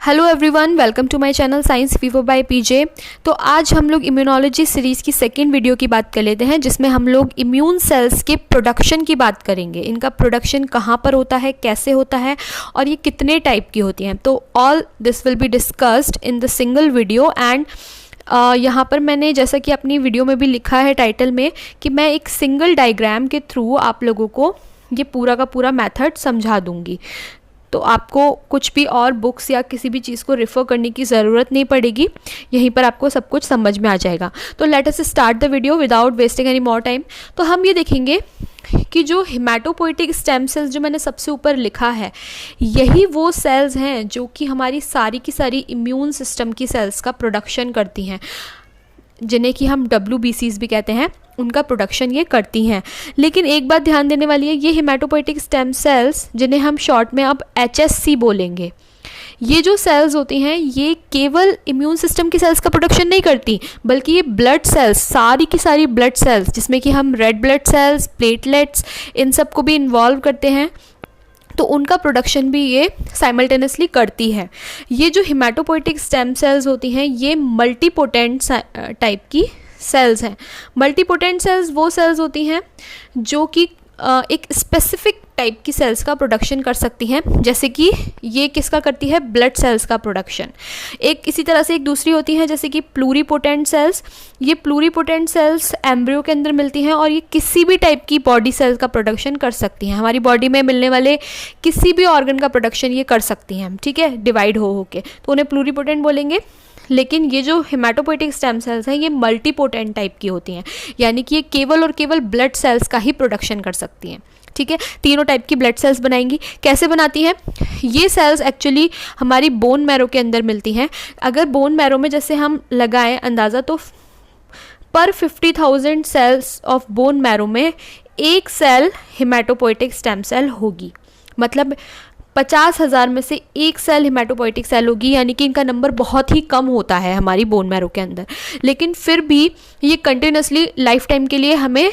Hello everyone, welcome to my channel science fever by PJ. तो आज हम लोग इम्यूनोलॉजी सीरीज़ की सेकेंड वीडियो की बात कर लेते हैं, जिसमें हम लोग इम्यून सेल्स के प्रोडक्शन की बात करेंगे। इनका प्रोडक्शन कहाँ पर होता है, कैसे होता है और ये कितने टाइप की होती हैं। तो all this will be discussed in the single video. And यहाँ पर मैंने जैसा कि अपनी वीडियो में भी लिखा है टाइटल में कि मैं एक सिंगल डायग्राम के थ्रू आप लोगों को ये पूरा का पूरा मेथड समझा दूंगी। तो आपको कुछ भी और बुक्स या किसी भी चीज़ को रेफ़र करने की ज़रूरत नहीं पड़ेगी, यहीं पर आपको सब कुछ समझ में आ जाएगा। तो let us start the video without wasting any more time. तो हम ये देखेंगे कि जो हिमेटोपोइटिक स्टेम सेल्स जो मैंने सबसे ऊपर लिखा है, यही वो सेल्स हैं जो कि हमारी सारी की सारी इम्यून सिस्टम की सेल्स का प्रोडक्शन करती हैं, जिन्हें कि हम WBCs भी कहते हैं। उनका प्रोडक्शन ये करती हैं। लेकिन एक बात ध्यान देने वाली है, ये हिमेटोपोइटिक स्टेम सेल्स, जिन्हें हम शॉर्ट में अब HSC बोलेंगे, ये जो सेल्स होती हैं ये केवल इम्यून सिस्टम की सेल्स का प्रोडक्शन नहीं करती, बल्कि ये ब्लड सेल्स, सारी की सारी ब्लड सेल्स, जिसमें कि हम रेड ब्लड सेल्स, प्लेटलेट्स, इन सब को भी इन्वॉल्व करते हैं, तो उनका प्रोडक्शन भी ये साइमल्टेनियसली करती है। ये जो हिमेटोपोइटिक स्टेम सेल्स होती हैं ये मल्टीपोटेंट टाइप की सेल्स हैं। मल्टीपोटेंट सेल्स वो सेल्स होती हैं जो कि एक स्पेसिफिक टाइप की सेल्स का प्रोडक्शन कर सकती हैं, जैसे कि ये किसका करती है, ब्लड सेल्स का प्रोडक्शन। एक इसी तरह से एक दूसरी होती है जैसे कि प्लूरीपोटेंट सेल्स। ये प्लूरीपोटेंट सेल्स एम्ब्रियो के अंदर मिलती हैं और ये किसी भी टाइप की बॉडी सेल्स का प्रोडक्शन कर सकती हैं। हमारी बॉडी में मिलने वाले किसी भी ऑर्गन का प्रोडक्शन ये कर सकती हैं, ठीक है, डिवाइड हो के, तो उन्हें प्लूरीपोटेंट बोलेंगे। लेकिन ये जो हिमेटोपोइटिक स्टेम सेल्स हैं ये मल्टीपोटेंट टाइप की होती हैं, यानी कि ये केवल और केवल ब्लड सेल्स का ही प्रोडक्शन कर सकती हैं, ठीक है। तीनों टाइप की ब्लड सेल्स बनाएंगी। कैसे बनाती हैं ये सेल्स? एक्चुअली हमारी बोन मैरो के अंदर मिलती हैं। अगर बोन मैरो में जैसे हम लगाएं अंदाज़ा, तो पर 50,000 सेल्स ऑफ बोन मैरो में एक सेल हिमेटोपोइटिक स्टेम सेल होगी। मतलब 50,000 में से एक सेल हिमेटोपोइटिक सेल होगी, यानी कि इनका नंबर बहुत ही कम होता है हमारी बोन मैरो के अंदर। लेकिन फिर भी ये कंटिन्यूसली लाइफ टाइम के लिए हमें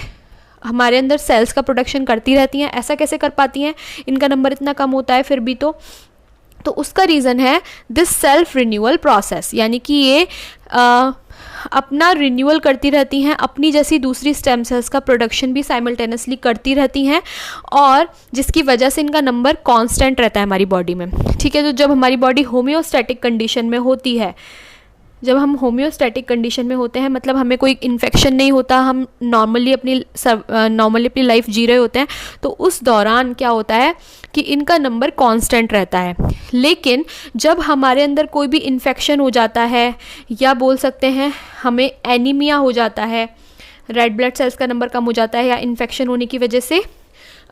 हमारे अंदर सेल्स का प्रोडक्शन करती रहती हैं। ऐसा कैसे कर पाती हैं, इनका नंबर इतना कम होता है फिर भी? तो उसका रीज़न है दिस सेल्फ रिन्यूअल प्रोसेस, यानी कि ये अपना रिन्यूअल करती रहती हैं, अपनी जैसी दूसरी स्टेम सेल्स का प्रोडक्शन भी साइमल्टेनियसली करती रहती हैं, और जिसकी वजह से इनका नंबर कांस्टेंट रहता है हमारी बॉडी में, ठीक है। तो जब हमारी बॉडी होम्योस्टैटिक कंडीशन में होती है, जब हम होम्योस्टैटिक कंडीशन में होते हैं, मतलब हमें कोई इन्फेक्शन नहीं होता, हम नॉर्मली अपनी लाइफ जी रहे होते हैं, तो उस दौरान क्या होता है कि इनका नंबर कांस्टेंट रहता है। लेकिन जब हमारे अंदर कोई भी इन्फेक्शन हो जाता है, या बोल सकते हैं हमें एनीमिया हो जाता है, रेड ब्लड सेल्स का नंबर कम हो जाता है, या इन्फेक्शन होने की वजह से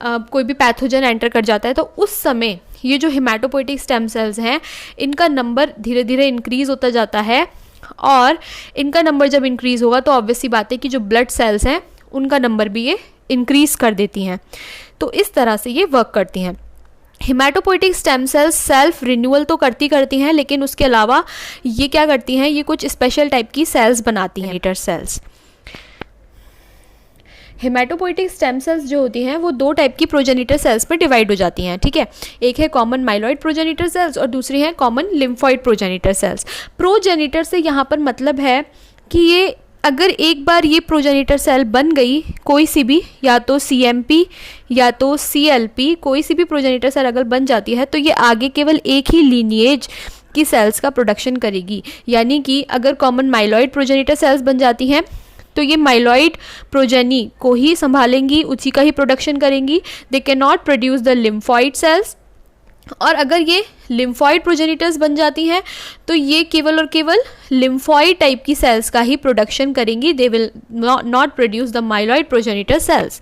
कोई भी पैथोजन एंटर कर जाता है, तो उस समय ये जो हिमेटोपोइटिक स्टेम सेल्स हैं इनका नंबर धीरे धीरे इंक्रीज़ होता जाता है। और इनका नंबर जब इंक्रीज़ होगा तो ऑब्वियस सी बात है कि जो ब्लड सेल्स हैं उनका नंबर भी ये इंक्रीज़ कर देती हैं। तो इस तरह से ये वर्क करती हैं। Haematopoietic stem cells self renewal तो करती हैं, लेकिन उसके अलावा ये क्या करती हैं, ये कुछ स्पेशल टाइप की सेल्स बनाती हैं, हीटर सेल्स। हिमेटोपोइटिक स्टेम सेल्स जो होती हैं वो दो टाइप की प्रोजेनिटर सेल्स पर डिवाइड हो जाती हैं, ठीक है। एक है कॉमन माइलॉइड प्रोजेनिटर सेल्स और दूसरी है common lymphoid progenitor cells. Progenitor से यहाँ पर मतलब है कि ये अगर एक बार ये प्रोजेनिटर सेल बन गई, कोई सी भी, या तो CMP या तो CLP, कोई सी भी प्रोजेनिटर सेल अगर बन जाती है, तो ये आगे केवल एक ही लीनिएज की सेल्स का प्रोडक्शन करेगी। यानी कि अगर कॉमन माइलॉइड प्रोजेनिटर सेल्स बन जाती हैं तो ये माइलॉइड प्रोजेनी को ही संभालेंगी, उसी का ही प्रोडक्शन करेंगी। They can not produce the lymphoid sales. और अगर ये लिम्फॉइड प्रोजेनिटर्स बन जाती हैं तो ये केवल और केवल लिम्फॉइड टाइप की सेल्स का ही प्रोडक्शन करेंगी। They will not produce the myeloid progenitor cells,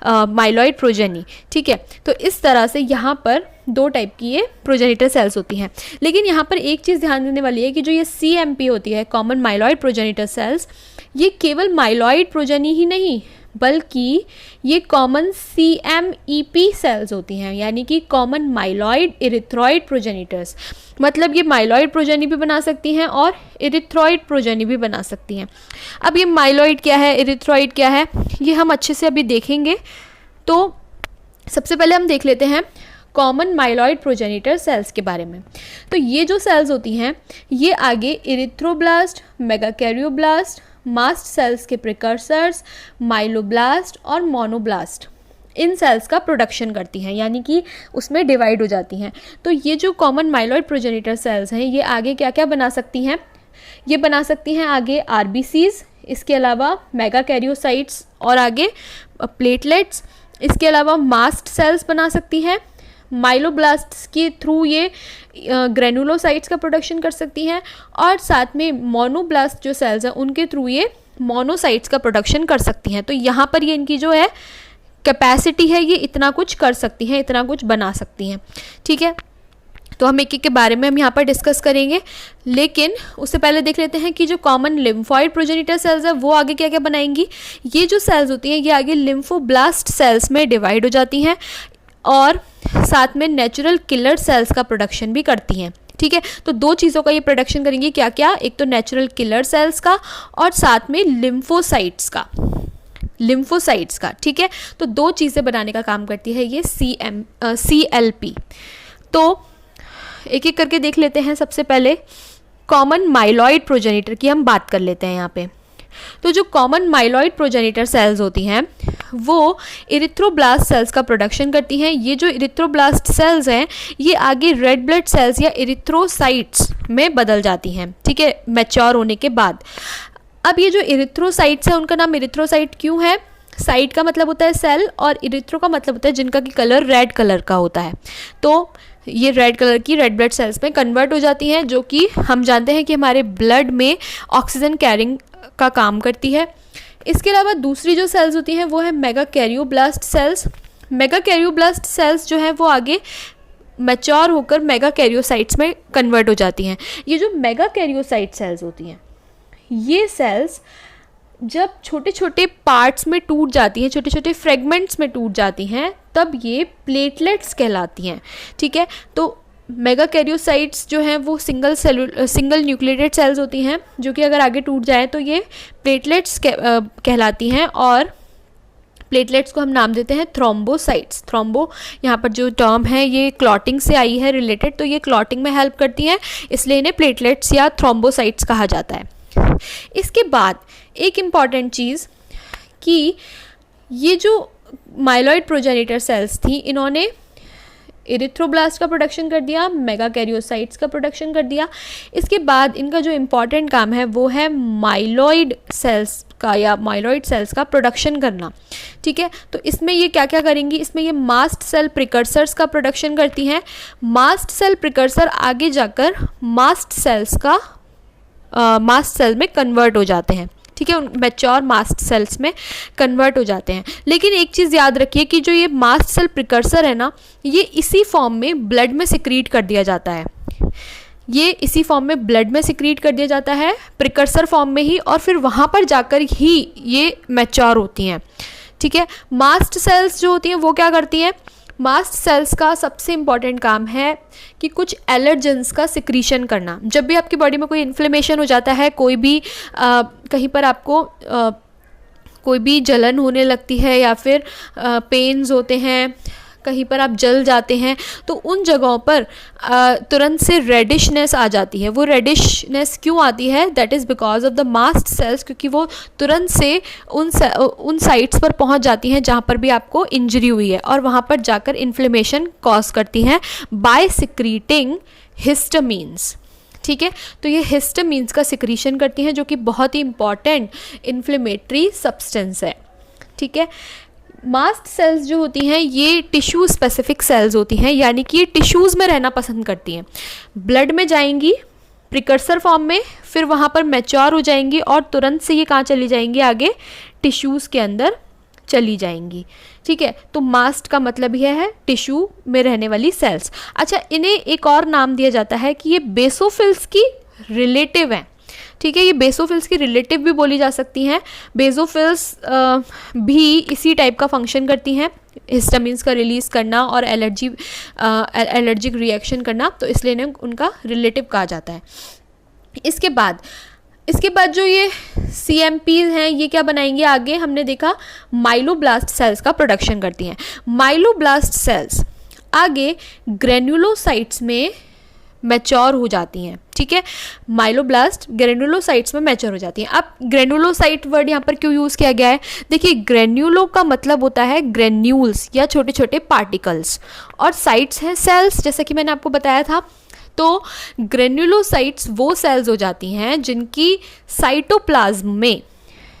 myeloid progeny, ठीक है। तो इस तरह से यहाँ पर दो टाइप की ये प्रोजेनिटर सेल्स होती हैं। लेकिन यहाँ पर एक चीज़ ध्यान देने वाली है कि जो ये CMP होती है, कॉमन माइलॉइड प्रोजेनिटर सेल्स, ये केवल माइलॉइड प्रोजेनी ही नहीं, बल्कि ये कॉमन CMEP सेल्स होती हैं, यानी कि कॉमन माइलॉइड इरिथ्रॉइड प्रोजेनिटर्स। मतलब ये माइलॉइड प्रोजेनी भी बना सकती हैं और इरिथ्रॉइड प्रोजेनी भी बना सकती हैं। अब ये माइलॉइड क्या है, इरिथ्रॉइड क्या है, ये हम अच्छे से अभी देखेंगे। तो सबसे पहले हम देख लेते हैं कॉमन माइलॉइड प्रोजेनिटर सेल्स के बारे में। तो ये जो सेल्स होती हैं ये आगे इरिथ्रोब्लास्ट, मेगाकैरियोब्लास्ट, मास्ट सेल्स के प्रिकर्सर्स, माइलोब्लास्ट और मोनोब्लास्ट इन सेल्स का प्रोडक्शन करती हैं, यानी कि उसमें डिवाइड हो जाती हैं। तो ये जो कॉमन माइलॉइड प्रोजेनिटर सेल्स हैं ये आगे क्या क्या बना सकती हैं, ये बना सकती हैं आगे आरबीसीज, इसके अलावा मेगाकैरियोसाइट्स और आगे प्लेटलेट्स, इसके अलावा मास्ट सेल्स बना सकती हैं। माइलोब्लास्ट्स के थ्रू ये ग्रेनुलोसाइट्स का प्रोडक्शन कर सकती हैं और साथ में मोनोब्लास्ट जो सेल्स हैं उनके थ्रू ये मोनोसाइट्स का प्रोडक्शन कर सकती हैं। तो यहाँ पर ये इनकी जो है कैपेसिटी है ये इतना कुछ कर सकती हैं, इतना कुछ बना सकती हैं। ठीक है, तो हम एक एक के बारे में हम यहाँ पर डिस्कस करेंगे, लेकिन उससे पहले देख लेते हैं कि जो कॉमन लिम्फॉइड प्रोजेनिटर सेल्स है वो आगे क्या क्या बनाएंगी। ये जो सेल्स होती हैं ये आगे लिम्फोब्लास्ट सेल्स में डिवाइड हो जाती हैं और साथ में नेचुरल किलर सेल्स का प्रोडक्शन भी करती हैं। ठीक है, तो दो चीज़ों का ये प्रोडक्शन करेंगी, क्या क्या, एक तो नेचुरल किलर सेल्स का और साथ में लिम्फोसाइट्स का। ठीक है, तो दो चीज़ें बनाने का काम करती है ये CLP। तो एक एक करके देख लेते हैं। सबसे पहले कॉमन माइलॉइड प्रोजेनिटर की हम बात कर लेते हैं यहाँ पे। तो जो कॉमन माइलॉइड प्रोजेनिटर सेल्स होती हैं वो इरिथ्रोब्लास्ट सेल्स का प्रोडक्शन करती हैं। ये जो इरिथ्रोब्लास्ट सेल्स हैं ये आगे रेड ब्लड सेल्स या इरिथ्रोसाइट्स में बदल जाती हैं। ठीक है, मैच्योर होने के बाद। अब ये जो इरिथ्रोसाइट्स हैं उनका नाम इरिथ्रोसाइट क्यों है, साइट का मतलब होता है सेल और इरिथ्रो का मतलब होता है जिनका की कलर रेड कलर का होता है। तो ये रेड कलर की रेड ब्लड सेल्स में कन्वर्ट हो जाती हैं, जो कि हम जानते हैं कि हमारे ब्लड में ऑक्सीजन कैरिंग का काम करती है। इसके अलावा दूसरी जो सेल्स होती हैं वो है मेगाकैरियोब्लास्ट सेल्स। मेगाकैरियोब्लास्ट सेल्स जो है वो आगे मैच्योर होकर मेगाकैरियोसाइट्स में कन्वर्ट हो जाती हैं। ये जो मेगाकैरियोसाइट सेल्स होती हैं ये सेल्स जब छोटे छोटे पार्ट्स में टूट जाती हैं, छोटे छोटे फ्रेगमेंट्स में टूट जाती हैं, तब ये प्लेटलेट्स कहलाती हैं। ठीक है, तो मेगाकैरियोसाइट्स जो हैं वो सिंगल न्यूक्लिएटेड सेल्स होती हैं जो कि अगर आगे टूट जाए तो ये प्लेटलेट्स कहलाती हैं और प्लेटलेट्स को हम नाम देते हैं थ्रोम्बोसाइट्स। थ्रोम्बो यहाँ पर जो टर्म है ये क्लॉटिंग से आई है रिलेटेड, तो ये क्लॉटिंग में हेल्प करती हैं, इसलिए इन्हें प्लेटलेट्स या थ्रोम्बोसाइट्स कहा जाता है। इसके बाद एक इम्पॉर्टेंट चीज़ कि ये जो माइलॉइड प्रोजेनिटर सेल्स थी इन्होंने इरिथ्रोब्लास्ट का प्रोडक्शन कर दिया, मेगाकैरियोसाइट्स का प्रोडक्शन कर दिया। इसके बाद इनका जो इम्पॉर्टेंट काम है वो है माइलॉइड सेल्स का या माइलॉइड सेल्स का प्रोडक्शन करना। ठीक है, तो इसमें ये क्या क्या करेंगी, इसमें ये मास्ट सेल प्रिकर्सर्स का प्रोडक्शन करती हैं। मास्ट सेल प्रिकर्सर आगे जाकर मास्ट सेल में कन्वर्ट हो जाते हैं। ठीक है, मैच्योर मास्ट सेल्स में कन्वर्ट हो जाते हैं। लेकिन एक चीज़ याद रखिए कि जो ये मास्ट सेल प्रिकर्सर है ना ये इसी फॉर्म में ब्लड में सिक्रीट कर दिया जाता है। ये इसी फॉर्म में ब्लड में सिक्रीट कर दिया जाता है प्रिकर्सर फॉर्म में ही, और फिर वहाँ पर जाकर ही ये मैच्योर होती हैं। ठीक है, मास्ट सेल्स जो होती हैं वो क्या करती हैं, मास्ट सेल्स का सबसे इम्पॉर्टेंट काम है कि कुछ एलर्जेंस का सिक्रीशन करना। जब भी आपकी बॉडी में कोई इन्फ्लेमेशन हो जाता है, कोई भी कहीं पर आपको कोई भी जलन होने लगती है या फिर पेन्स होते हैं, कहीं पर आप जल जाते हैं, तो उन जगहों पर तुरंत से रेडिशनेस आ जाती है। वो रेडिशनेस क्यों आती है, that is because of the mast cells, क्योंकि वो तुरंत से उन साइट्स पर पहुंच जाती हैं जहां पर भी आपको इंजरी हुई है और वहां पर जाकर इन्फ्लेमेशन कॉज करती हैं बाय सिक्रीटिंग हिस्टामीन्स। ठीक है, तो ये हिस्टामीन्स का सिक्रीशन करती हैं जो कि बहुत ही इंपॉर्टेंट इन्फ्लेमेटरी सब्सटेंस है। ठीक है, मास्ट सेल्स जो होती हैं ये टिश्यू स्पेसिफिक सेल्स होती हैं, यानी कि ये टिश्यूज़ में रहना पसंद करती हैं। ब्लड में जाएंगी प्रिकर्सर फॉर्म में, फिर वहाँ पर मैच्योर हो जाएंगी और तुरंत से ये कहाँ चली जाएंगी, आगे टिश्यूज़ के अंदर चली जाएंगी। ठीक है, तो मास्ट का मतलब यह है टिश्यू में रहने वाली सेल्स। अच्छा, इन्हें एक और नाम दिया जाता है कि ये बेसोफिल्स की रिलेटिव हैं। ठीक है, ये बेसोफिल्स की रिलेटिव भी बोली जा सकती हैं। बेसोफिल्स भी इसी टाइप का फंक्शन करती हैं, हिस्टामिन्स का रिलीज़ करना और एलर्जिक रिएक्शन करना, तो इसलिए इन्हें उनका रिलेटिव कहा जाता है। इसके बाद जो ये CMPs हैं ये क्या बनाएंगे, आगे हमने देखा माइलोब्लास्ट सेल्स का प्रोडक्शन करती हैं। माइलोब्लास्ट सेल्स आगे ग्रेन्युलोसाइट्स में मैच्योर हो जाती हैं, ठीक है। माइलोब्लास्ट ग्रेन्युलोसाइट्स में मैच्योर हो जाती हैं। अब ग्रेन्युलोसाइट वर्ड यहाँ पर क्यों यूज़ किया गया है? देखिए, ग्रेन्युलो का मतलब होता है ग्रेन्यूल्स या छोटे छोटे पार्टिकल्स, और साइट्स हैं सेल्स, जैसा कि मैंने आपको बताया था। तो ग्रेन्युलोसाइट्स वो सेल्स हो जाती हैं जिनकी साइटोप्लाज्म में,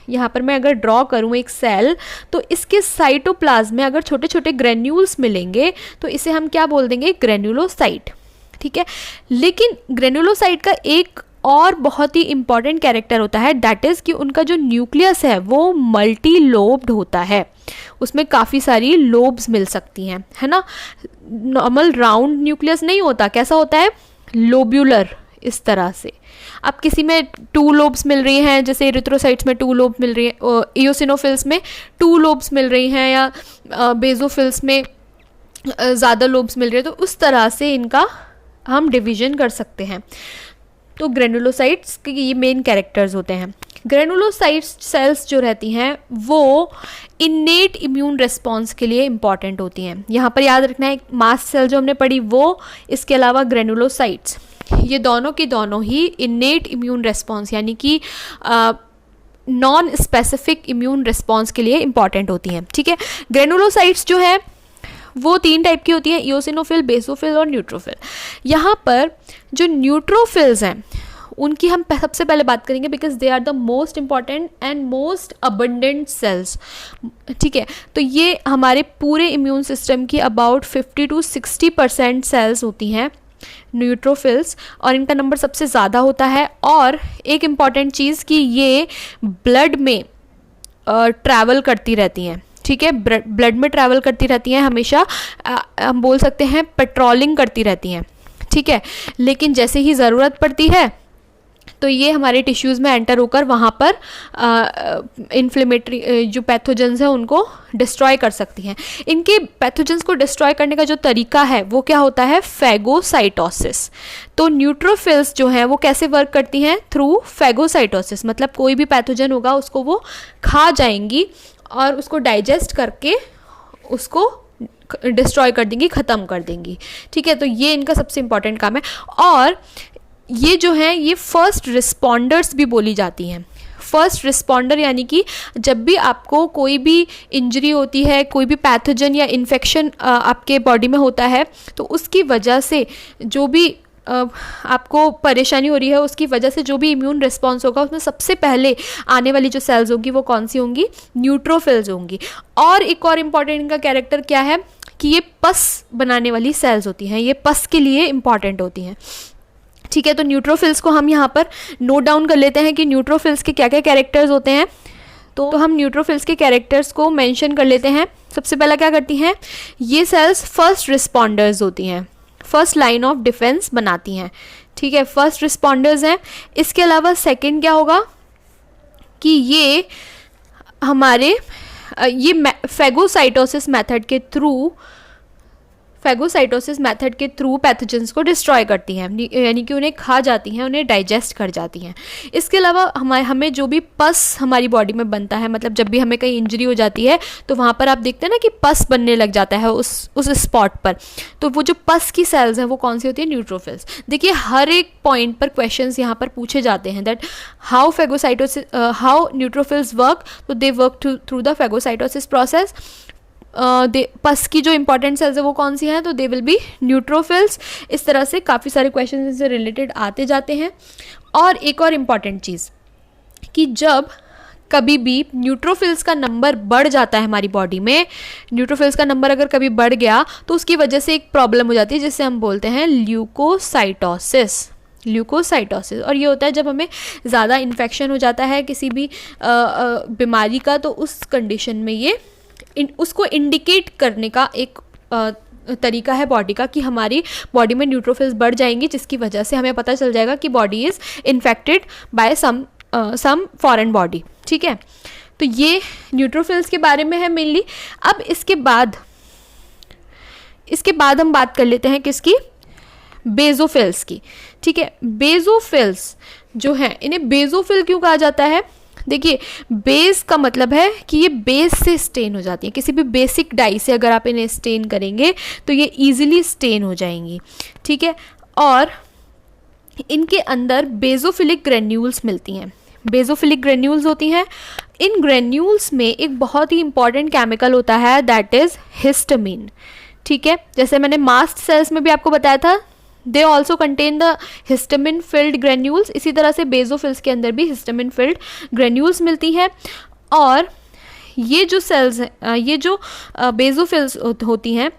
यहाँ पर मैं अगर ड्रॉ करूँ एक सेल, तो इसके साइटोप्लाज्म में अगर छोटे छोटे ग्रेन्यूल्स मिलेंगे तो इसे हम क्या बोल देंगे? ग्रेन्युलोसाइट, ठीक है। लेकिन ग्रेन्युलोसाइट का एक और बहुत ही इंपॉर्टेंट कैरेक्टर होता है, दैट इज़ कि उनका जो न्यूक्लियस है वो मल्टी लोब्ड होता है, उसमें काफ़ी सारी लोब्स मिल सकती हैं, है ना। नॉर्मल राउंड न्यूक्लियस नहीं होता, कैसा होता है? लोब्यूलर, इस तरह से। अब किसी में 2 लोब्स मिल रही हैं, जैसे एरिथ्रोसाइट्स में 2 लोब मिल रही है, इयोसिनोफिल्स में 2 लोब्स मिल रही हैं, या बेजोफिल्स में ज़्यादा लोब्स मिल रही है, तो उस तरह से इनका हम डिवीजन कर सकते हैं। तो ग्रेनुलोसाइट्स के ये मेन कैरेक्टर्स होते हैं। ग्रेनुलोसाइट्स सेल्स जो रहती हैं वो इन्नेट इम्यून रिस्पॉन्स के लिए इम्पॉर्टेंट होती हैं। यहाँ पर याद रखना है, मास्ट सेल जो हमने पढ़ी वो, इसके अलावा ग्रेनुलोसाइट्स, ये दोनों की दोनों ही इन्नेट इम्यून रिस्पॉन्स यानी कि नॉन स्पेसिफिक इम्यून रिस्पॉन्स के लिए इम्पॉर्टेंट होती हैं, ठीक है। ग्रेनुलोसाइट्स जो है वो 3 टाइप की होती हैं, इयोसिनोफिल, बेसोफिल और न्यूट्रोफिल। यहाँ पर जो न्यूट्रोफिल्स हैं उनकी हम सबसे पहले बात करेंगे, because they are the most important and most abundant cells, ठीक है। तो ये हमारे पूरे इम्यून सिस्टम की अबाउट 50 to 60% सेल्स होती हैं न्यूट्रोफिल्स, और इनका नंबर सबसे ज़्यादा होता है। और एक इम्पॉर्टेंट चीज़ कि ये ब्लड में ट्रैवल करती रहती हैं, ठीक है। ब्लड में ट्रैवल करती रहती हैं हमेशा, हम बोल सकते हैं पेट्रोलिंग करती रहती हैं, ठीक है। लेकिन जैसे ही ज़रूरत पड़ती है तो ये हमारे टिश्यूज़ में एंटर होकर वहाँ पर इन्फ्लेमेटरी जो पैथोजेंस हैं उनको डिस्ट्रॉय कर सकती हैं। इनके पैथोजेंस को डिस्ट्रॉय करने का जो तरीका है वो क्या होता है? फैगोसाइटोसिस। तो न्यूट्रोफिल्स जो हैं वो कैसे वर्क करती हैं? थ्रू फैगोसाइटोसिस, मतलब कोई भी पैथोजन होगा उसको वो खा जाएंगी और उसको डाइजेस्ट करके उसको डिस्ट्रॉय कर देंगी, ख़त्म कर देंगी, ठीक है। तो ये इनका सबसे इम्पॉर्टेंट काम है। और ये जो हैं ये फर्स्ट रिस्पॉन्डर्स भी बोली जाती हैं। फर्स्ट रिस्पॉन्डर यानी कि जब भी आपको कोई भी इंजरी होती है, कोई भी पैथोजन या इन्फेक्शन आपके बॉडी में होता है, तो उसकी वजह से जो भी आपको परेशानी हो रही है, उसकी वजह से जो भी इम्यून रिस्पॉन्स होगा उसमें सबसे पहले आने वाली जो सेल्स होंगी वो कौन सी होंगी? न्यूट्रोफिल्स होंगी। और एक और इम्पॉर्टेंट इनका कैरेक्टर क्या है कि ये पस बनाने वाली सेल्स होती हैं, ये पस के लिए इम्पॉर्टेंट होती हैं, ठीक है। तो न्यूट्रोफिल्स को हम यहाँ पर नोट डाउन कर लेते हैं कि न्यूट्रोफिल्स के क्या क्या कैरेक्टर्स होते हैं। तो हम न्यूट्रोफिल्स के कैरेक्टर्स को मेंशन कर लेते हैं। सबसे पहला क्या करती हैं? ये सेल्स फर्स्ट रिस्पॉन्डर्स होती हैं, फर्स्ट लाइन ऑफ डिफेंस बनाती हैं, ठीक है, फर्स्ट रिस्पॉन्डर्स हैं। इसके अलावा सेकंड क्या होगा कि ये हमारे ये फैगोसाइटोसिस मेथड के थ्रू पैथोजेंस को डिस्ट्रॉय करती हैं, यानी कि उन्हें खा जाती हैं, उन्हें डाइजेस्ट कर जाती हैं। इसके अलावा हमें जो भी पस हमारी बॉडी में बनता है, मतलब जब भी हमें कहीं इंजरी हो जाती है तो वहाँ पर आप देखते हैं ना कि पस बनने लग जाता है उस स्पॉट पर, तो वो जो पस की सेल्स हैं वो कौन सी होती है? न्यूट्रोफिल्स। देखिए हर एक पॉइंट पर क्वेश्चंस यहाँ पर पूछे जाते हैं दैट हाउ न्यूट्रोफिल्स वर्क, तो they work through the phagocytosis process. पस की जो इंपॉर्टेंट सेल्स है वो कौन सी हैं? तो दे विल बी न्यूट्रोफिल्स। इस तरह से काफ़ी सारे क्वेश्चन इससे रिलेटेड आते जाते हैं। और एक और इम्पॉर्टेंट चीज़ कि जब कभी भी न्यूट्रोफिल्स का नंबर बढ़ जाता है हमारी बॉडी में, न्यूट्रोफिल्स का नंबर अगर कभी बढ़ गया तो उसकी वजह से एक प्रॉब्लम हो जाती है जिससे हम बोलते हैं ल्यूकोसाइटोसिस। और ये होता है जब हमें ज़्यादा इन्फेक्शन हो जाता है किसी भी बीमारी का, तो उस कंडीशन में ये उसको इंडिकेट करने का एक तरीका है बॉडी का कि हमारी बॉडी में न्यूट्रोफिल्स बढ़ जाएंगी, जिसकी वजह से हमें पता चल जाएगा कि body is infected by some foreign body, ठीक है। तो ये न्यूट्रोफिल्स के बारे में है मेनली। अब इसके बाद हम बात कर लेते हैं किसकी? बेजोफिल्स की, ठीक है। बेजोफिल्स जो हैं इन्हें बेजोफिल क्यों कहा जाता है? देखिए बेस का मतलब है कि ये बेस से स्टेन हो जाती है, किसी भी बेसिक डाई से अगर आप इन्हें स्टेन करेंगे तो ये इजीली स्टेन हो जाएंगी, ठीक है। और इनके अंदर बेसोफिलिक ग्रेन्यूल्स मिलती हैं। बेसोफिलिक ग्रेन्यूल्स होती हैं, इन ग्रेन्यूल्स में एक बहुत ही इंपॉर्टेंट केमिकल होता है दैट इज़ हिस्टामिन, ठीक है। जैसे मैंने मास्ट सेल्स में भी आपको बताया था, they also contain the histamine field granules, इसी तरह से बेसोफिल्स के अंदर भी हिस्टामिन फिल्ड ग्रेन्यूल्स मिलती हैं। और ये जो सेल्स हैं, ये जो बेसोफिल्स होती हैं,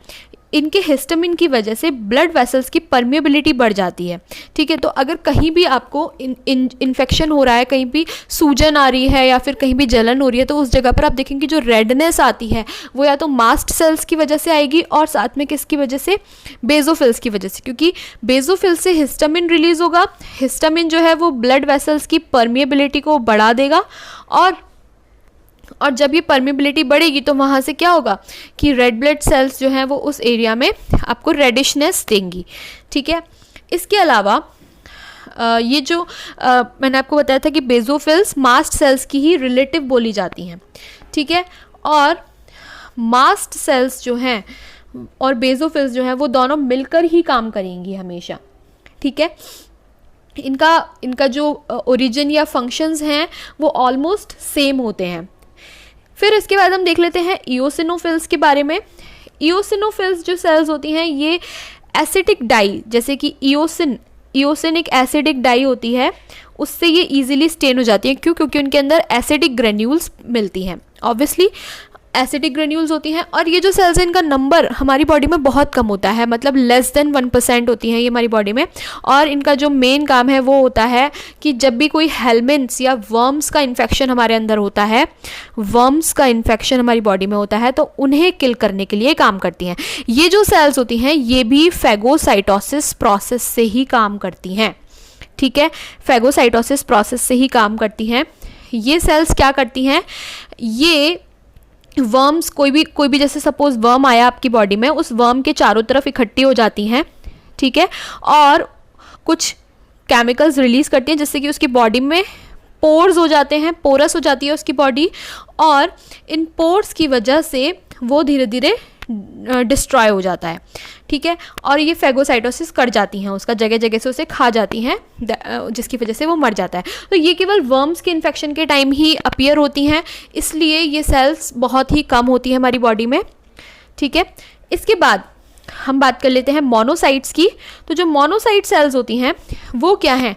इनके हिस्टामिन की वजह से ब्लड वेसल्स की परमिएबिलिटी बढ़ जाती है, ठीक है। तो अगर कहीं भी आपको इन्फेक्शन हो रहा है, कहीं भी सूजन आ रही है या फिर कहीं भी जलन हो रही है, तो उस जगह पर आप देखेंगे जो रेडनेस आती है वो या तो मास्ट सेल्स की वजह से आएगी और साथ में किसकी वजह से, बेसोफिल्स की वजह से, क्योंकि बेसोफिल्स से हिस्टामिन रिलीज होगा। हिस्टामिन जो है वो ब्लड वेसल्स की परमिएबिलिटी को बढ़ा देगा और जब ये परमिबिलिटी बढ़ेगी तो वहाँ से क्या होगा कि रेड ब्लड सेल्स जो हैं वो उस एरिया में आपको रेडिशनेस देंगी, ठीक है। इसके अलावा ये जो मैंने आपको बताया था कि बेसोफिल्स मास्ट सेल्स की ही रिलेटिव बोली जाती हैं, ठीक है। और मास्ट सेल्स जो हैं और बेसोफिल्स जो हैं वो दोनों मिलकर ही काम करेंगी हमेशा, ठीक है। इनका जो ओरिजिन या फंक्शंस हैं वो ऑलमोस्ट सेम होते हैं। फिर इसके बाद हम देख लेते हैं इओसिनोफिल्स के बारे में। इओसिनोफिल्स जो सेल्स होती हैं ये एसिडिक डाई, जैसे कि इओसिन एक एसिडिक डाई होती है, उससे ये इजीली स्टेन हो जाती है। क्यों? क्योंकि उनके अंदर एसिडिक ग्रेन्यूल्स मिलती हैं, ऑब्वियसली एसिडिक ग्रेन्यूल्स होती हैं। और ये जो सेल्स हैं इनका नंबर हमारी बॉडी में बहुत कम होता है, मतलब लेस देन 1% होती हैं ये हमारी बॉडी में। और इनका जो मेन काम है वो होता है कि जब भी कोई हेलमिन्ट्स या वर्म्स का इन्फेक्शन हमारे अंदर होता है, वर्म्स का इन्फेक्शन हमारी बॉडी में होता है, तो उन्हें किल करने के लिए काम करती हैं। ये जो सेल्स होती हैं ये भी फेगोसाइटोसिस प्रोसेस से ही काम करती हैं, ठीक है। फेगोसाइटोसिस प्रोसेस से ही काम करती हैं। ये सेल्स क्या करती हैं, ये वर्म्स, कोई भी जैसे सपोज वर्म आया आपकी बॉडी में, उस वर्म के चारों तरफ इकट्ठी हो जाती हैं, ठीक है। और कुछ केमिकल्स रिलीज करती हैं जिससे कि उसकी बॉडी में पोर्स हो जाते हैं, पोरस हो जाती है उसकी बॉडी, और इन पोर्स की वजह से वो धीरे धीरे डिस्ट्रॉय हो जाता है, ठीक है। और ये फेगोसाइटोसिस कर जाती हैं, उसका जगह जगह से उसे खा जाती हैं, जिसकी वजह से वो मर जाता है। तो ये केवल वर्म्स के इन्फेक्शन के टाइम ही अपीयर होती हैं, इसलिए ये सेल्स बहुत ही कम होती हैं हमारी बॉडी में, ठीक है। इसके बाद हम बात कर लेते हैं मोनोसाइट्स की। तो जो मोनोसाइट सेल्स होती हैं वो क्या हैं,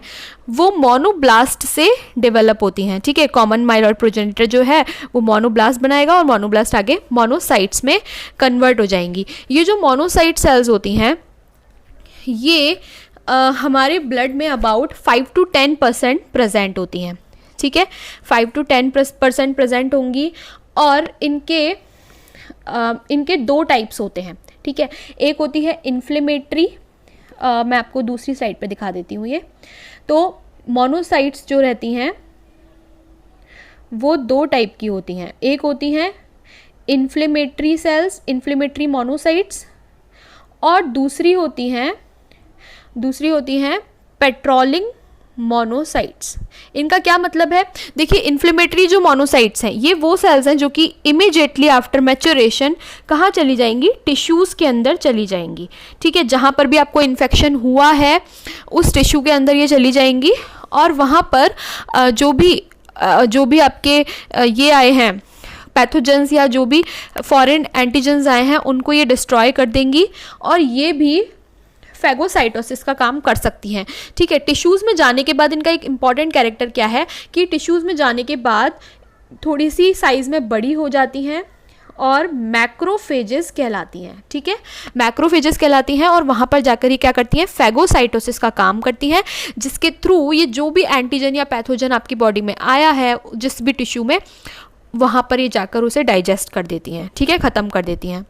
वो मोनोब्लास्ट से डेवलप होती हैं, ठीक है। कॉमन माइलॉइड प्रोजेनिटर जो है वो मोनोब्लास्ट बनाएगा और मोनोब्लास्ट आगे मोनोसाइट्स में कन्वर्ट हो जाएंगी। ये जो मोनोसाइट सेल्स होती हैं ये हमारे ब्लड में अबाउट 5 to 10% प्रेजेंट होती हैं, ठीक है। 5 to 10% प्रेजेंट होंगी। और इनके दो टाइप्स होते हैं, ठीक है। एक होती है इन्फ्लेमेटरी, मैं आपको दूसरी साइड पे दिखा देती हूँ ये। तो मोनोसाइट्स जो रहती हैं वो दो टाइप की होती हैं, एक होती हैं इन्फ्लेमेटरी सेल्स, इन्फ्लेमेटरी मोनोसाइट्स, और दूसरी होती हैं पेट्रोलिंग मोनोसाइट्स। इनका क्या मतलब है, देखिए इन्फ्लेमेटरी जो मोनोसाइट्स हैं ये वो सेल्स हैं जो कि इमीडिएटली आफ्टर मैच्योरेशन कहाँ चली जाएंगी, टिश्यूज़ के अंदर चली जाएंगी, ठीक है। जहाँ पर भी आपको इन्फेक्शन हुआ है उस टिश्यू के अंदर ये चली जाएंगी और वहाँ पर जो भी आपके ये आए हैं पैथोजेंस या जो भी फॉरेन एंटीजेंस आए हैं उनको ये डिस्ट्रॉय कर देंगी और ये भी फेगोसाइटोसिस का काम कर सकती हैं, ठीक है। टिश्यूज़ में जाने के बाद इनका एक इम्पॉर्टेंट कैरेक्टर क्या है कि टिश्यूज़ में जाने के बाद थोड़ी सी साइज़ में बड़ी हो जाती हैं और मैक्रोफेजेस कहलाती हैं, ठीक है। मैक्रोफेजेस कहलाती हैं और वहाँ पर जाकर ये क्या करती हैं, फेगोसाइटोसिस का काम करती हैं, जिसके थ्रू ये जो भी एंटीजन या पैथोजन आपकी बॉडी में आया है जिस भी टिश्यू में, वहाँ पर ये जाकर उसे डाइजेस्ट कर देती हैं, ठीक है, ख़त्म कर देती हैं।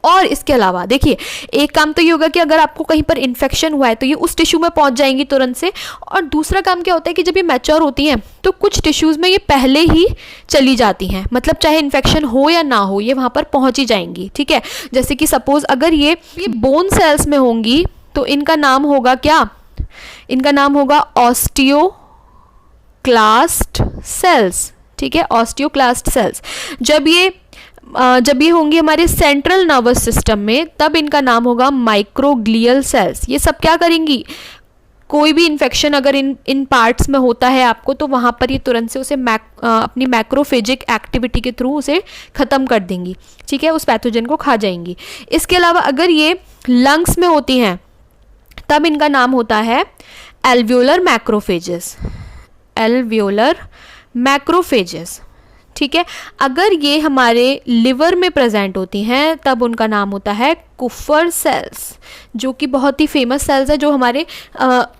और इसके अलावा देखिए एक काम तो ये होगा कि अगर आपको कहीं पर इन्फेक्शन हुआ है तो ये उस टिश्यू में पहुंच जाएंगी तुरंत से, और दूसरा काम क्या होता है कि जब ये मैच्योर होती हैं तो कुछ टिश्यूज़ में ये पहले ही चली जाती हैं, मतलब चाहे इन्फेक्शन हो या ना हो ये वहाँ पर पहुँच ही जाएंगी, ठीक है। जैसे कि सपोज अगर ये बोन सेल्स में होंगी तो इनका नाम होगा क्या, इनका नाम होगा ऑस्टियोक्लास्ट सेल्स, ठीक है, ऑस्टियोक्लास्ट सेल्स। जब ये होंगे हमारे सेंट्रल नर्वस सिस्टम में, तब इनका नाम होगा माइक्रोग्लियल सेल्स। ये सब क्या करेंगी, कोई भी इन्फेक्शन अगर इन पार्ट्स में होता है आपको, तो वहाँ पर ये तुरंत से उसे अपनी मैक्रोफेजिक एक्टिविटी के थ्रू उसे ख़त्म कर देंगी, ठीक है, उस पैथोजन को खा जाएंगी। इसके अलावा अगर ये लंग्स में होती हैं, तब इनका नाम होता है एल्वियोलर मैक्रोफेजेस, एल्वियोलर मैक्रोफेजेस, ठीक है। अगर ये हमारे लिवर में प्रेजेंट होती हैं, तब उनका नाम होता है कुफर सेल्स, जो कि बहुत ही फेमस सेल्स है, जो हमारे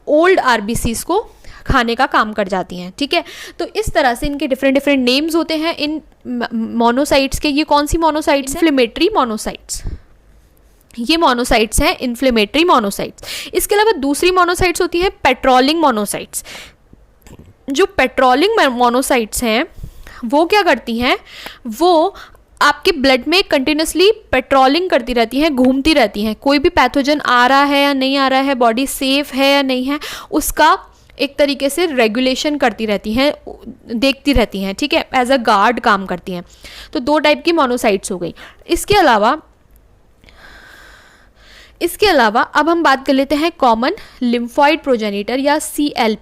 ओल्ड आरबीसीज को खाने का काम कर जाती हैं, ठीक है। तो इस तरह से इनके डिफरेंट डिफरेंट नेम्स होते हैं इन मोनोसाइट्स के। ये कौन सी मोनोसाइट्स? इन्फ्लेमेटरी मोनोसाइट्स, ये मोनोसाइट्स हैं, इन्फ्लेमेटरी मोनोसाइट्स। इसके अलावा दूसरी मोनोसाइट्स होती हैं पेट्रोलिंग मोनोसाइट्स। जो पेट्रोलिंग मोनोसाइट्स हैं वो क्या करती हैं, वो आपके ब्लड में कंटिन्यूसली पेट्रोलिंग करती रहती हैं, घूमती रहती हैं। कोई भी पैथोजन आ रहा है या नहीं आ रहा है, बॉडी सेफ है या नहीं है, उसका एक तरीके से रेगुलेशन करती रहती हैं, देखती रहती हैं, ठीक है, एज अ गार्ड काम करती हैं। तो दो टाइप की मोनोसाइट्स हो गई। इसके अलावा अब हम बात कर लेते हैं कॉमन लिम्फॉइड प्रोजेनिटर या CLP।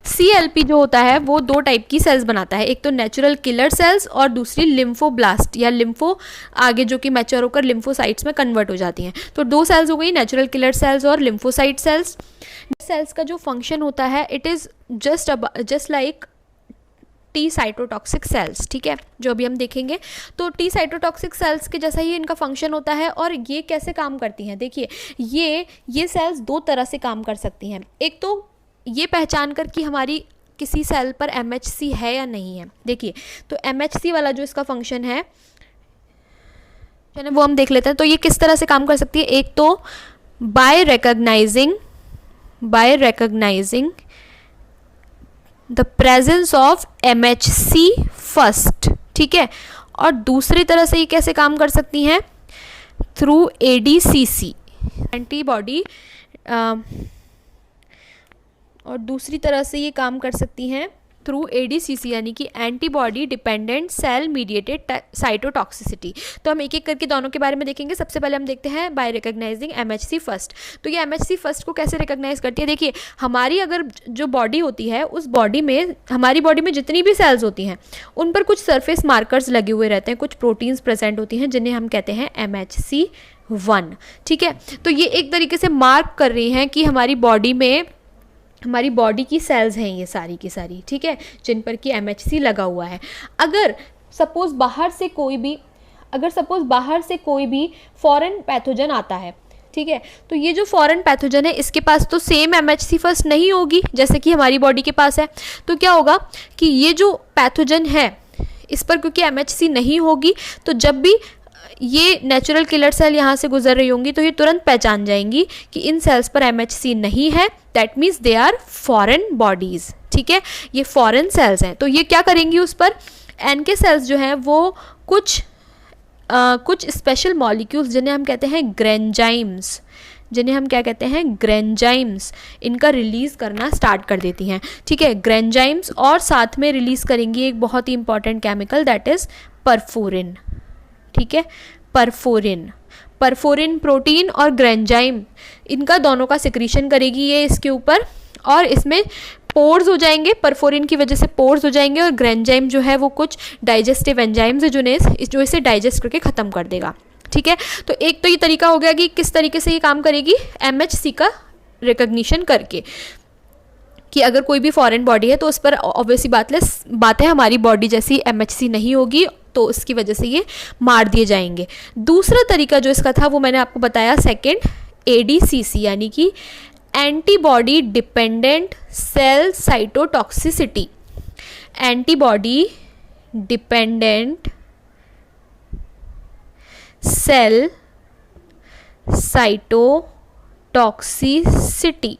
CLP जो होता है वो दो टाइप की सेल्स बनाता है, एक तो नेचुरल किलर सेल्स और दूसरी लिम्फोब्लास्ट या लिम्फो आगे जो कि मैच्योर होकर लिम्फोसाइट्स में कन्वर्ट हो जाती हैं। तो दो सेल्स हो गई, नेचुरल किलर सेल्स और लिम्फोसाइट सेल्स। सेल्स का जो फंक्शन होता है, it is just like T cytotoxic cells, ठीक है, जो अभी हम देखेंगे। तो टी साइटोटॉक्सिक सेल्स के जैसा ही इनका फंक्शन होता है। और ये कैसे काम करती हैं, देखिए ये सेल्स दो तरह से काम कर सकती हैं। एक तो ये पहचान कर कि हमारी किसी सेल पर MHC है या नहीं है। देखिए, तो MHC वाला जो इसका फंक्शन है वो हम देख लेते हैं। तो ये किस तरह से काम कर सकती है, एक तो by recognising the presence of MHC first, ठीक है, और दूसरी तरह से ये कैसे काम कर सकती हैं, थ्रू ADCC एंटीबॉडी, और दूसरी तरह से ये काम कर सकती हैं थ्रू ADCC यानी कि antibody dependent cell mediated cytotoxicity. तो हम एक एक करके दोनों के बारे में देखेंगे। सबसे पहले हम देखते हैं बाय रिकॉग्नाइजिंग MHC फर्स्ट। तो ये MHC फर्स्ट को कैसे रिकॉग्नाइज करती है, देखिए, हमारी अगर जो बॉडी होती है, उस बॉडी में, हमारी बॉडी में जितनी भी सेल्स होती हैं, उन पर कुछ सरफेस मार्कर्स लगे हुए रहते हैं, कुछ प्रोटीन्स प्रेजेंट होती हैं, जिन्हें हम कहते हैं MHC1, ठीक है। तो ये एक तरीके से मार्क कर रही हैं कि हमारी बॉडी में, हमारी बॉडी की सेल्स हैं ये सारी की सारी, ठीक है, जिन पर कि MHC लगा हुआ है। अगर सपोज बाहर से कोई भी फॉरेन पैथोजन आता है, ठीक है, तो ये जो फॉरेन पैथोजन है, इसके पास तो सेम MHC फर्स्ट नहीं होगी जैसे कि हमारी बॉडी के पास है। तो क्या होगा कि ये जो पैथोजन है, इस पर क्योंकि MHC नहीं होगी, तो जब भी ये नेचुरल किलर सेल यहाँ से गुजर रही होंगी, तो ये तुरंत पहचान जाएंगी कि इन सेल्स पर MHC नहीं है, that means they are foreign bodies, ठीक है, ये फॉरेन सेल्स हैं। तो ये क्या करेंगी, उस पर NK सेल्स जो हैं वो कुछ स्पेशल मॉलिक्यूल्स, जिन्हें हम कहते हैं ग्रेंजाइम्स, इनका रिलीज़ करना स्टार्ट कर देती हैं, ठीक है, ग्रेंजाइम्स, और साथ में रिलीज़ करेंगी एक बहुत ही important chemical, that is perforin, ठीक है, परफोरिन प्रोटीन और ग्रेंजाइम, इनका दोनों का सिक्रीशन करेगी ये इसके ऊपर, और इसमें पोर्स हो जाएंगे, परफोरिन की वजह से पोर्स हो जाएंगे, और ग्रेंजाइम जो है वो कुछ डाइजेस्टिव एंजाइम्स है जो इसे डाइजेस्ट करके ख़त्म कर देगा, ठीक है। तो एक तो ये तरीका हो गया कि किस तरीके से ये काम करेगी, MHC का रिकग्निशन करके, कि अगर कोई भी फॉरेन बॉडी है तो उस पर ऑब्वियसली बात है हमारी बॉडी जैसी MHC नहीं होगी, तो उसकी वजह से ये मार दिए जाएंगे। दूसरा तरीका जो इसका था वो मैंने आपको बताया, सेकंड ADCC यानी कि antibody dependent cell cytotoxicity, antibody dependent cell cytotoxicity,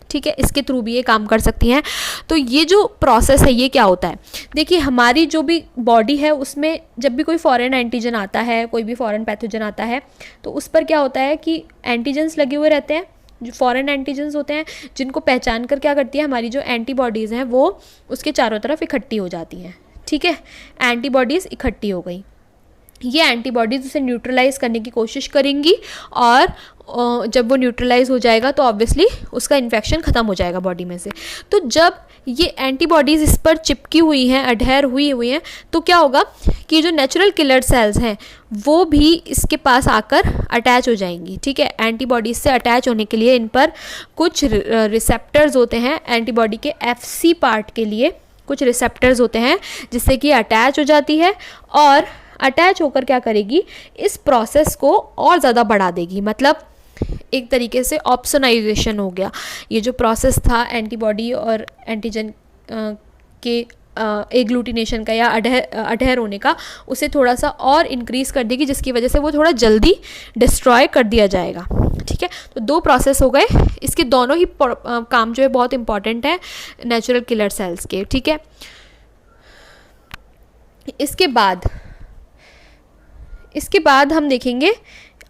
ठीक है, इसके थ्रू भी ये काम कर सकती हैं। तो ये जो प्रोसेस है, ये क्या होता है, देखिए, हमारी जो भी बॉडी है उसमें जब भी कोई फॉरेन एंटीजन आता है, कोई भी फॉरेन पैथोजन आता है, तो उस पर क्या होता है कि एंटीजन्स लगे हुए रहते हैं, जो फॉरेन एंटीजन्स होते हैं जिनको पहचान कर क्या करती है हमारी जो एंटीबॉडीज़ हैं वो उसके चारों तरफ इकट्ठी हो जाती हैं। ठीक है, एंटीबॉडीज़ इकट्ठी हो गई, ये एंटीबॉडीज़ उसे न्यूट्रलाइज करने की कोशिश करेंगी और जब वो न्यूट्रलाइज हो जाएगा तो ऑब्वियसली उसका इन्फेक्शन ख़त्म हो जाएगा बॉडी में से। तो जब ये एंटीबॉडीज़ इस पर चिपकी हुई हैं, अडहेर हुई हैं, तो क्या होगा कि जो नेचुरल किलर सेल्स हैं वो भी इसके पास आकर अटैच हो जाएंगी। ठीक है, एंटीबॉडीज़ से अटैच होने के लिए इन पर कुछ रिसेप्टर्स होते हैं, एंटीबॉडी के FC पार्ट के लिए कुछ रिसेप्टर्स होते हैं जिससे कि अटैच हो जाती है और अटैच होकर क्या करेगी, इस प्रोसेस को और ज़्यादा बढ़ा देगी। मतलब एक तरीके से ऑप्सोनाइजेशन हो गया, ये जो प्रोसेस था एंटीबॉडी और एंटीजन के एग्लूटिनेशन का या अडहेर होने का, उसे थोड़ा सा और इंक्रीज़ कर देगी जिसकी वजह से वो थोड़ा जल्दी डिस्ट्रॉय कर दिया जाएगा। ठीक है, तो 2 प्रोसेस हो गए, इसके दोनों ही काम जो है बहुत इंपॉर्टेंट है नेचुरल किलर सेल्स के। ठीक है, इसके बाद हम देखेंगे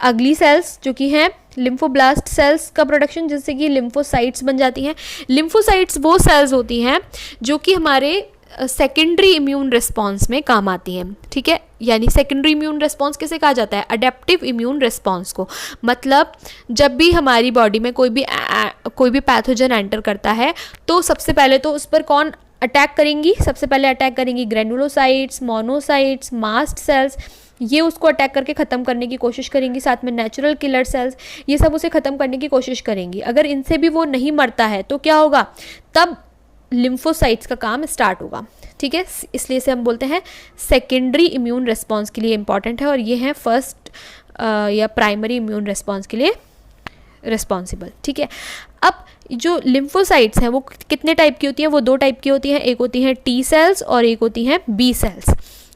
अगली सेल्स जो कि हैं लिम्फोब्लास्ट सेल्स का प्रोडक्शन, जिससे कि लिम्फोसाइट्स बन जाती हैं। लिम्फोसाइट्स वो सेल्स होती हैं जो कि हमारे सेकेंडरी इम्यून रिस्पॉन्स में काम आती हैं। ठीक है, यानी सेकेंडरी इम्यून रिस्पॉन्स किसे कहा जाता है, अडेप्टिव इम्यून रिस्पॉन्स को। मतलब जब भी हमारी बॉडी में कोई भी पैथोजन एंटर करता है तो सबसे पहले तो उस पर कौन अटैक करेंगी, सबसे पहले अटैक करेंगी ग्रेनुलोसाइट्स, मोनोसाइट्स, मास्ट सेल्स, ये उसको अटैक करके ख़त्म करने की कोशिश करेंगी। साथ में नेचुरल किलर सेल्स, ये सब उसे ख़त्म करने की कोशिश करेंगी। अगर इनसे भी वो नहीं मरता है तो क्या होगा, तब लिम्फोसाइट्स का काम स्टार्ट होगा। ठीक है, इसलिए इसे हम बोलते हैं सेकेंडरी इम्यून रिस्पॉन्स के लिए इंपॉर्टेंट है और ये है फर्स्ट या प्राइमरी इम्यून रिस्पॉन्स के लिए रिस्पॉन्सिबल। ठीक है, अब जो लिम्फोसाइट्स हैं वो कितने टाइप की होती हैं, वो 2 टाइप की होती हैं, एक होती हैं T सेल्स और एक होती हैं B सेल्स।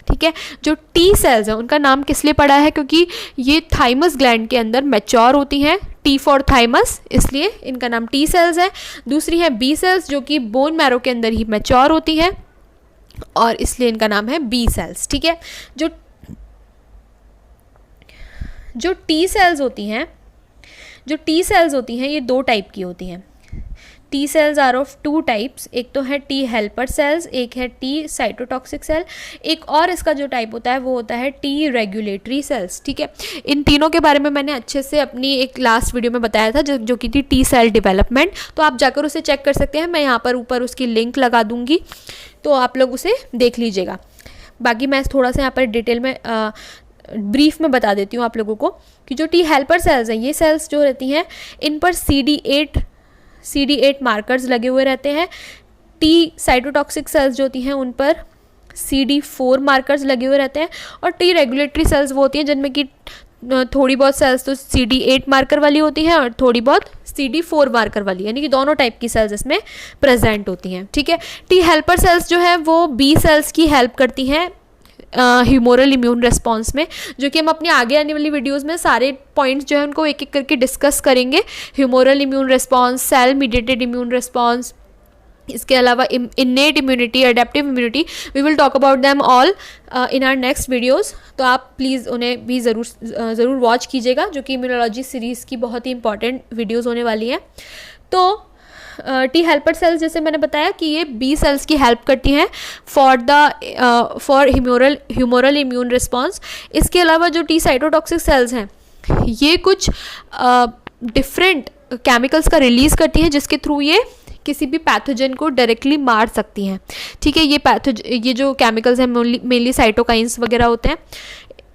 ठीक है, जो T सेल्स हैं उनका नाम किस लिए पड़ा है, क्योंकि ये थाइमस ग्लैंड के अंदर मैच्योर होती हैं, T फॉर थाइमस, इसलिए इनका नाम T सेल्स है। दूसरी है B सेल्स जो कि बोन मैरो के अंदर ही मैच्योर होती है और इसलिए इनका नाम है B सेल्स। ठीक है, जो T सेल्स होती हैं ये 2 टाइप की होती हैं। T cells are of 2 types, एक तो है T हेल्पर सेल्स, एक है T साइटोटॉक्सिक सेल, एक और इसका जो टाइप होता है वो होता है T रेगुलेटरी सेल्स। ठीक है, इन तीनों के बारे में मैंने अच्छे से अपनी एक लास्ट वीडियो में बताया था जो कि थी T सेल डेवलपमेंट, तो आप जाकर उसे चेक कर सकते हैं। मैं यहाँ पर ऊपर उसकी लिंक लगा दूँगी तो आप लोग उसे देख लीजिएगा। बाकी मैं थोड़ा सा यहाँ पर डिटेल में ब्रीफ में बता देती हूँ आप लोगों को कि जो T हेल्पर सेल्स हैं, ये सेल्स जो रहती हैं इन पर CD8 मार्कर्स लगे हुए रहते हैं। T साइटोटॉक्सिक सेल्स जो होती हैं उन पर CD4 मार्कर्स लगे हुए रहते हैं और T रेगुलेटरी सेल्स वो होती हैं जिनमें कि थोड़ी बहुत सेल्स तो CD8 मार्कर वाली होती हैं और थोड़ी बहुत CD4 मार्कर वाली, यानी कि दोनों टाइप की सेल्स इसमें प्रेजेंट होती हैं। ठीक है, T हेल्पर सेल्स जो है वो B सेल्स की हेल्प करती हैं ह्यूमोरल इम्यून रिस्पॉन्स में, जो कि हम अपनी आगे आने वाली वीडियोस में सारे पॉइंट्स जो है उनको एक एक करके डिस्कस करेंगे। Humoral immune response, cell mediated immune response, इसके अलावा innate immunity, adaptive immunity, we will talk about them all in our next videos. तो आप प्लीज़ उन्हें भी ज़रूर वॉच कीजिएगा, जो कि इम्यूनोलॉजी सीरीज़ की बहुत ही इंपॉर्टेंट वीडियोज़ होने वाली हैं। तो T हेल्पर सेल्स जैसे मैंने बताया कि ये B सेल्स की हेल्प करती हैं फॉर ह्यूमोरल इम्यून रिस्पॉन्स। इसके अलावा जो T साइटोटॉक्सिक सेल्स हैं ये कुछ डिफरेंट केमिकल्स का रिलीज़ करती हैं जिसके थ्रू ये किसी भी पैथोजन को डायरेक्टली मार सकती हैं। ठीक है, ये जो केमिकल्स हैं मेनली साइटोकाइंस वगैरह होते हैं,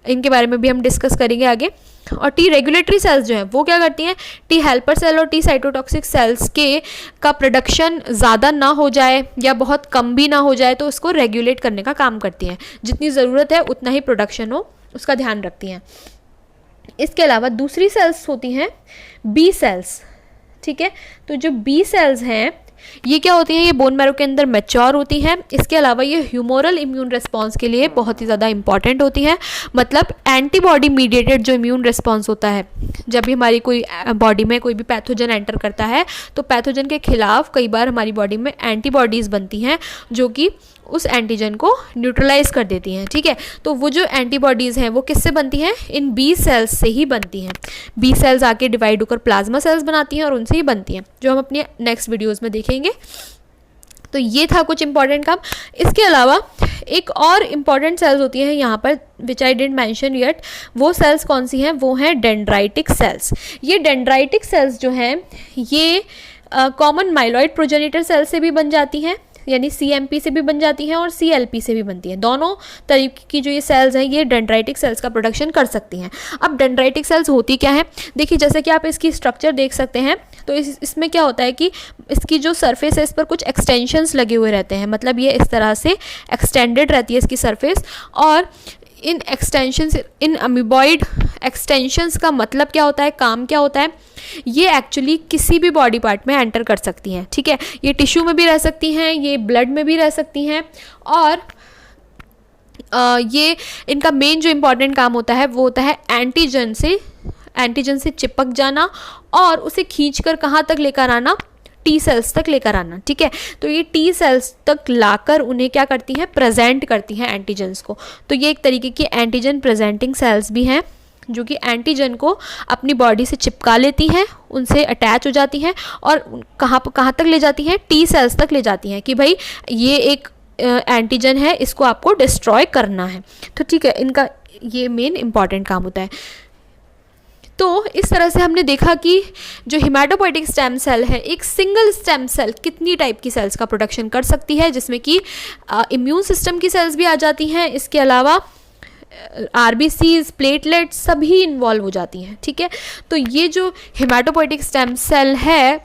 इनके बारे में भी हम डिस्कस करेंगे आगे। और T रेगुलेटरी सेल्स जो है वो क्या करती हैं, T हेल्पर सेल और T साइटोटॉक्सिक सेल्स का प्रोडक्शन ज़्यादा ना हो जाए या बहुत कम भी ना हो जाए तो उसको रेगुलेट करने का काम करती हैं। जितनी ज़रूरत है उतना ही प्रोडक्शन हो उसका ध्यान रखती हैं। इसके अलावा दूसरी सेल्स होती हैं B सेल्स। ठीक है, तो जो B सेल्स हैं ये क्या होती हैं, ये बोन मैरो के अंदर मैच्योर होती हैं। इसके अलावा ये ह्यूमोरल इम्यून रिस्पॉन्स के लिए बहुत ही ज़्यादा इंपॉर्टेंट होती हैं। मतलब एंटीबॉडी मीडिएटेड जो इम्यून रिस्पॉन्स होता है, जब भी हमारी कोई बॉडी में कोई भी पैथोजन एंटर करता है तो पैथोजन के खिलाफ कई बार हमारी बॉडी में एंटीबॉडीज़ बनती हैं जो कि उस एंटीजन को न्यूट्रलाइज कर देती हैं, ठीक है। तो वो जो एंटीबॉडीज़ हैं वो किससे बनती हैं, इन बी सेल्स से ही बनती हैं। बी सेल्स आके डिवाइड होकर प्लाज्मा सेल्स बनाती हैं और उनसे ही बनती हैं, जो हम अपने नेक्स्ट वीडियोज़ में देखेंगे। तो ये था कुछ इंपॉर्टेंट काम। इसके अलावा एक और इम्पॉर्टेंट सेल्स होती हैं यहाँ पर विच आई डिडंट मेंशन येट। वो सेल्स कौन सी हैं, वो हैं डेंड्राइटिक सेल्स। ये डेंड्राइटिक सेल्स जो हैं ये कॉमन माइलॉइड प्रोजेनिटर सेल से भी बन जाती हैं, यानी CMP से भी बन जाती हैं और CLP से भी बनती हैं। दोनों तरीके की जो ये सेल्स हैं ये डेंड्राइटिक सेल्स का प्रोडक्शन कर सकती हैं। अब डेंड्राइटिक सेल्स होती क्या है, देखिए जैसे कि आप इसकी स्ट्रक्चर देख सकते हैं। तो इसमें क्या होता है कि इसकी जो सरफेस है इस पर कुछ एक्सटेंशंस लगे हुए रहते हैं, मतलब ये इस तरह से एक्सटेंडेड रहती है इसकी सरफेस। और इन एक्सटेंशंस, इन अमीबॉइड एक्सटेंशंस का मतलब क्या होता है, काम क्या होता है, ये एक्चुअली किसी भी बॉडी पार्ट में एंटर कर सकती हैं, ठीक है। ये टिश्यू में भी रह सकती हैं, ये ब्लड में भी रह सकती हैं, और ये इनका मेन जो इम्पॉर्टेंट काम होता है वो होता है एंटीजन से चिपक जाना और उसे खींचकर कहाँ तक लेकर आना, टी सेल्स तक लेकर आना, ठीक है। तो ये टी सेल्स तक लाकर उन्हें क्या करती हैं, प्रेजेंट करती हैं एंटीजन्स को। तो ये एक तरीके की एंटीजन प्रेजेंटिंग सेल्स भी हैं जो कि एंटीजन को अपनी बॉडी से चिपका लेती हैं, उनसे अटैच हो जाती हैं और कहाँ तक ले जाती हैं, टी सेल्स तक ले जाती हैं कि भाई ये एक एंटीजन है, इसको आपको डिस्ट्रॉय करना है। तो ठीक है, इनका ये मेन इंपॉर्टेंट काम होता है। तो इस तरह से हमने देखा कि जो हिमेटोपोइटिक स्टेम सेल है, एक सिंगल स्टेम सेल कितनी टाइप की सेल्स का प्रोडक्शन कर सकती है, जिसमें कि इम्यून सिस्टम की सेल्स भी आ जाती हैं, इसके अलावा RBCs, प्लेटलेट्स सभी इन्वॉल्व हो जाती हैं, ठीक है। तो ये जो हिमेटोपोइटिक स्टेम सेल है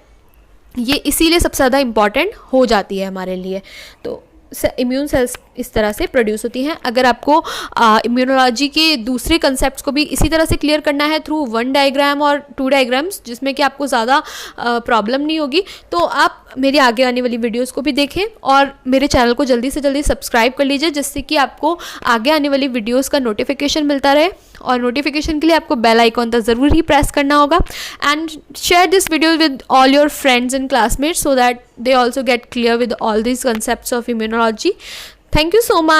ये इसीलिए सबसे ज़्यादा इम्पॉर्टेंट हो जाती है हमारे लिए। तो इम्यून सेल्स इस तरह से प्रोड्यूस होती हैं। अगर आपको इम्यूनोलॉजी के दूसरे कंसेप्ट्स को भी इसी तरह से क्लियर करना है थ्रू 1 डायग्राम और 2 डायग्राम्स, जिसमें कि आपको ज़्यादा प्रॉब्लम नहीं होगी, तो आप मेरी आगे आने वाली वीडियोस को भी देखें और मेरे चैनल को जल्दी से जल्दी सब्सक्राइब कर लीजिए, जिससे कि आपको आगे आने वाली वीडियोज़ का नोटिफिकेशन मिलता रहे। और नोटिफिकेशन के लिए आपको बेल आइकॉन तो ज़रूर ही प्रेस करना होगा। And share this video with all your friends and classmates so that they also get clear with all these concepts of immunology. Thank you so much.